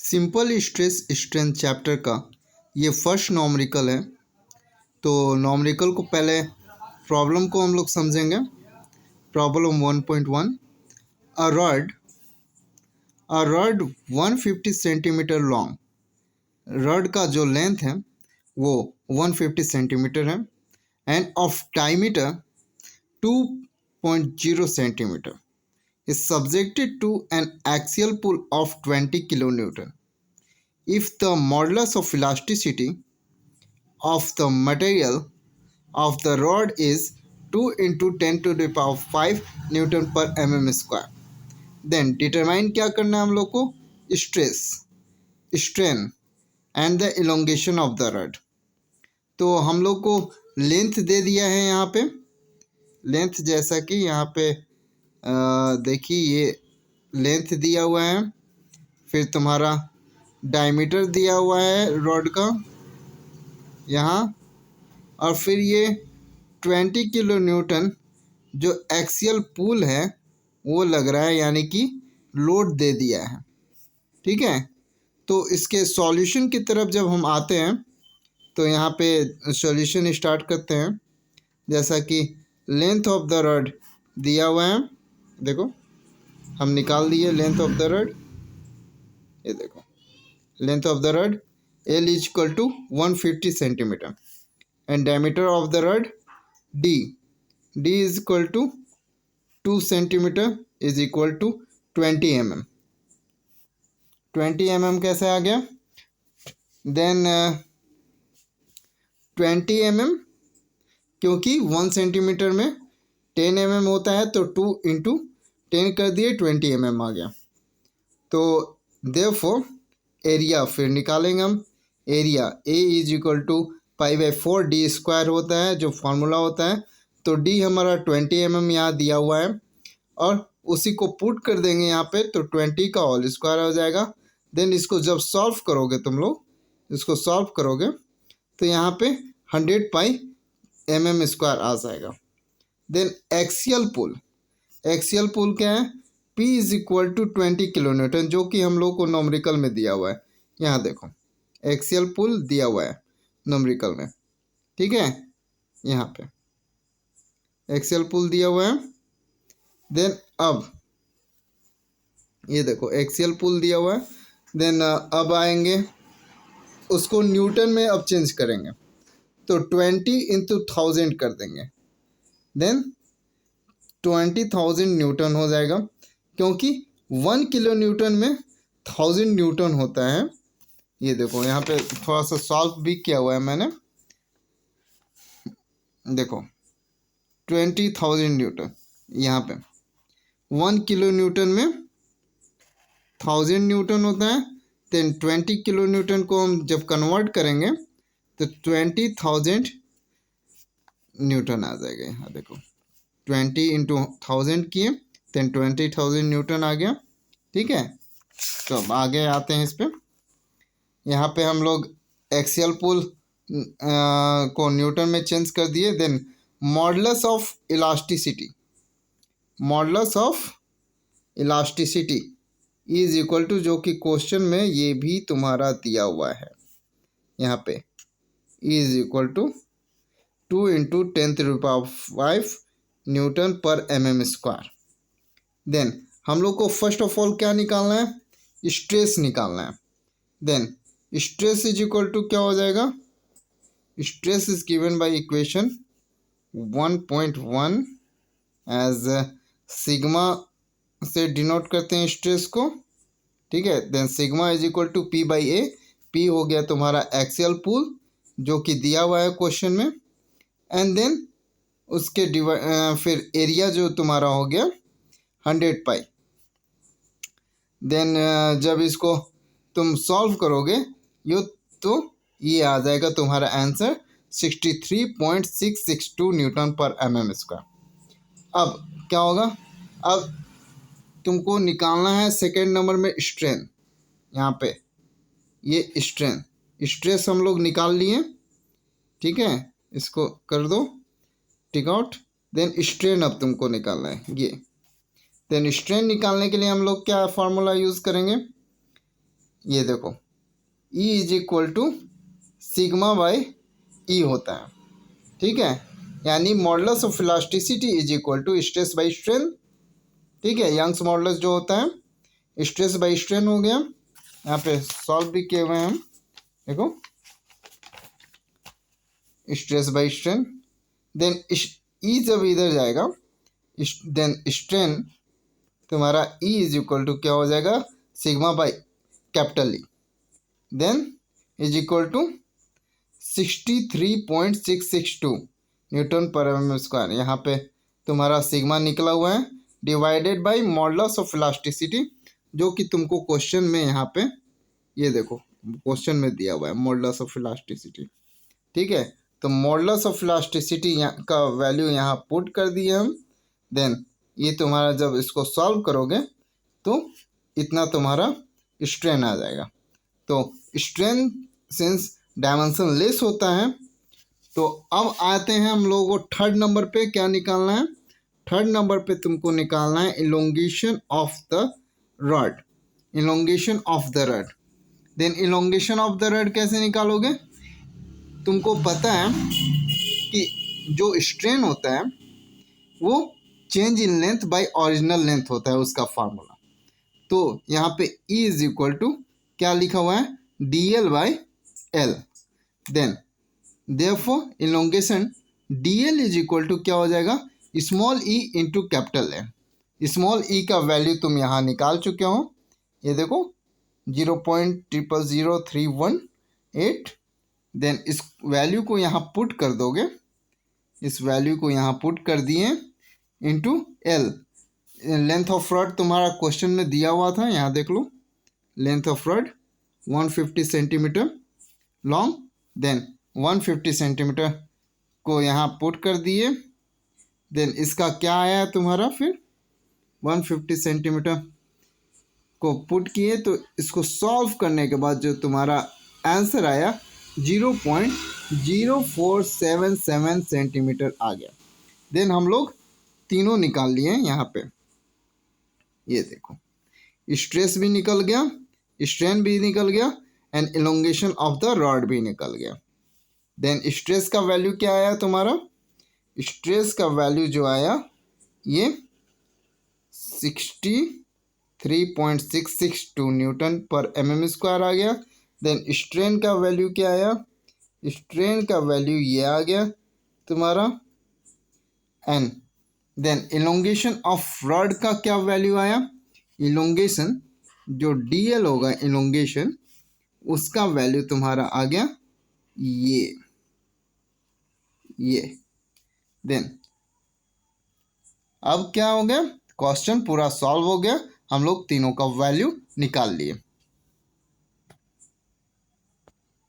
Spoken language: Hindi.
सिंपल स्ट्रेस स्ट्रेंथ चैप्टर का ये फर्स्ट नॉमरिकल है। तो नॉमरिकल को पहले प्रॉब्लम को हम लोग समझेंगे। Problem 1.1, a rod 150 centimetre long. Rod का जो लेंथ है वो 150 सेंटीमीटर है end of diameter 2.0 centimetre is subjected to an axial pull of 20 kilonewton. If the modulus of elasticity of the material of the rod is 2 into 10 to the power 5 Newton per mm square, then determine क्या करना है हम लोग को, stress, strain and the elongation of the rod। तो हम लोग को लेंथ दे दिया है यहाँ पे, लेंथ जैसा कि यहाँ पे देखिए ये लेंथ दिया हुआ है, फिर तुम्हारा डायमीटर दिया हुआ है रॉड का यहाँ, और फिर ये 20 किलो न्यूटन जो एक्सियल पुल है वो लग रहा है, यानी कि लोड दे दिया है। ठीक है, तो इसके सॉल्यूशन की तरफ जब हम आते हैं तो यहाँ पे सॉल्यूशन स्टार्ट करते हैं। जैसा कि लेंथ ऑफ द रॉड दिया हुआ है, देखो हम निकाल दिए लेंथ ऑफ द रॉड। ये देखो length of the rod L is equal to 150 centimetre and diameter of the rod D is equal to 2 centimetre is equal to 20 mm। 20 mm कैसे आ गया? देन 20 mm क्योंकि 1 सेंटीमीटर में 10 mm होता है, तो 2 इंटू 10 कर दिए 20 mm आ गया। तो देयरफॉर एरिया फिर निकालेंगे हम। Area A is equal to π/4 D square होता है, जो फार्मूला होता है। तो D हमारा 20 mm यहाँ दिया हुआ है और उसी को पुट कर देंगे यहाँ पे, तो 20 का होल स्क्वायर हो जाएगा। देन इसको जब सॉल्व करोगे, तुम लोग इसको सॉल्व करोगे तो यहाँ पे 100 पाई mm स्क्वायर आ जाएगा। देन एक्सियल पुल क्या है? P is equal to 20 kilo newton, जो कि हम लोग को नॉमरिकल में दिया हुआ है। यहाँ देखो एक्सियल पुल दिया हुआ है नॉमरिकल में, ठीक है, यहाँ पे एक्सियल पुल दिया हुआ है। देन अब ये देखो एक्सियल पुल दिया हुआ है। देन अब आएंगे उसको न्यूटन में, अब चेंज करेंगे तो 20 इंटू 1000 कर देंगे। देन 20,000 न्यूटन हो जाएगा, क्योंकि 1 किलो न्यूटन में 1000 न्यूटन होता है। ये देखो यहाँ पे थोड़ा सा सॉल्व भी किया हुआ है मैंने, देखो 20,000 न्यूटन यहाँ पे 1 किलो न्यूटन में 1000 न्यूटन होता है। देन 20 किलो न्यूटन को हम जब कन्वर्ट करेंगे तो 20,000 न्यूटन आ जाएगा। यहाँ देखो 20 इंटू 1000 किए, देन 20,000 न्यूटन आ गया। ठीक है, तो अब आगे आते हैं इस पे। यहाँ पे हम लोग एक्सियल पुल को न्यूटन में चेंज कर दिए। Then modulus of elasticity is equal to, जो कि क्वेश्चन में ये भी तुम्हारा दिया हुआ है यहाँ पे, is equal to 2 into 10⁵ newton per mm square. Then हम लोग को फर्स्ट ऑफ ऑल क्या निकालना है? स्ट्रेस निकालना है। Then stress is equal to क्या हो जाएगा? Stress is given by equation 1.1 as sigma से डिनोट करते हैं स्ट्रेस को। ठीक है, then sigma is equal to P/A। P हो गया तुम्हारा एक्सियल पुल, जो कि दिया हुआ है क्वेश्चन में। एंड देन उसके फिर एरिया जो तुम्हारा हो गया 100 पाई। देन जब इसको तुम सॉल्व करोगे तो ये आ जाएगा तुम्हारा answer 63.662 newton per mm square. अब क्या होगा? अब तुमको निकालना है सेकेंड नंबर में स्ट्रेन। यहाँ पे ये स्ट्रेस हम लोग निकाल लिए। ठीक है, इसको कर दो टिक आउट। देन स्ट्रेन अब तुमको निकालना है ये। देन स्ट्रेन निकालने के लिए हम लोग क्या फार्मूला यूज़ करेंगे? ये देखो E is equal to sigma by E होता है, ठीक है। यानी modulus of elasticity is equal to stress by strain, ठीक है। यंग्स मॉडुलस जो होता है स्ट्रेस बाई स्ट्रेन हो गया। यहाँ पे सॉल्व भी किए हुए हैं हम, देखो स्ट्रेस बाई स्ट्रेन। देन ई जब इधर जाएगा देन स्ट्रेन तुम्हारा ई इज इक्वल टू क्या हो जाएगा, sigma by capital E, then is equal to 63.662 newton per M square. यहाँ पे तुम्हारा सिग्मा निकला हुआ है divided by modulus of elasticity, जो कि तुमको क्वेश्चन में यहाँ पे ये देखो क्वेश्चन में दिया हुआ है मॉडुलस ऑफ इलास्टिसिटी, ठीक है। तो मॉडुलस ऑफ इलास्टिसिटी का वैल्यू यहाँ पुट कर दिए हम। देन ये तुम्हारा जब इसको सॉल्व करोगे तो इतना तुम्हारा स्ट्रेन आ जाएगा। तो स्ट्रेन सिंस डायमेंशन लेस होता है, तो अब आते हैं हम लोगों को थर्ड नंबर पे। क्या निकालना है, थर्ड नंबर पे तुमको निकालना है elongation of the rod, elongation of the rod. Then elongation of the rod कैसे निकालोगे, तुमको पता है कि जो स्ट्रेन होता है वो change in length bye original length होता है, उसका फार्मूला। तो यहाँ पे E इज इक्वल टू क्या लिखा हुआ है, DL by L। Then therefore elongation DL is equal to क्या हो जाएगा, small e into capital L। Small e का वैल्यू तुम यहाँ निकाल चुके हो, ये देखो 0.000318। देन इस वैल्यू को यहाँ पुट कर दोगे, इस वैल्यू को यहाँ पुट कर दिए into L। Length of rod तुम्हारा क्वेश्चन में दिया हुआ था, यहाँ देख लो length of rod 150 centimetre long. Then 150 centimetre को यहाँ पुट कर दिए। देन इसका क्या आया तुम्हारा, फिर 150 सेंटीमीटर को पुट किए, तो इसको सॉल्व करने के बाद जो तुम्हारा आंसर आया 0.0477 सेंटीमीटर आ गया। देन हम लोग तीनों निकाल लिए यहाँ पे, ये देखो स्ट्रेस भी निकल गया, स्ट्रेन भी निकल गया and elongation of the rod भी निकल गया। देन स्ट्रेस का वैल्यू क्या आया तुम्हारा, स्ट्रेस का वैल्यू जो आया ये 63.662 न्यूटन पर mm स्क्वायर आ गया। देन स्ट्रेन का वैल्यू क्या आया, स्ट्रेन का वैल्यू ये आ गया तुम्हारा। And then elongation of rod का क्या वैल्यू आया, इलोंगेशन जो DL होगा इलोंगेशन, उसका वैल्यू तुम्हारा आ गया ये। देन अब क्या हो गया, क्वेश्चन पूरा सॉल्व हो गया, हम लोग तीनों का वैल्यू निकाल लिए।